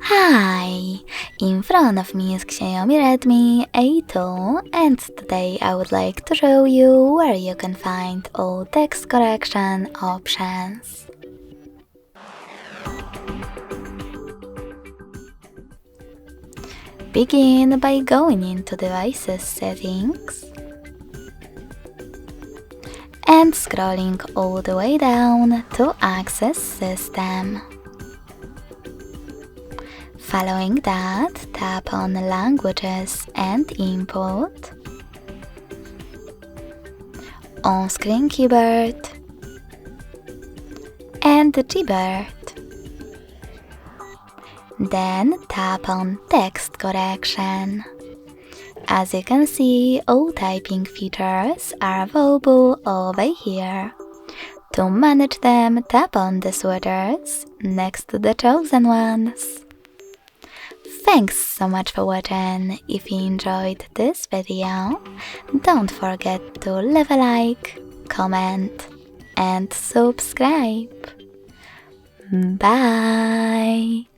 Hi! In front of me is XIAOMI Redmi A2 and today I would like to show you where you can find all text correction options. Begin by going into Devices Settings and scrolling all the way down to Access System. Following that, tap on Languages and Input, On-Screen Keyboard, and Gboard. Then tap on Text Correction. As you can see, all typing features are available over here. To manage them, tap on the switches next to the chosen ones. Thanks so much for watching. If you enjoyed this video, don't forget to leave a like, comment and subscribe. Bye!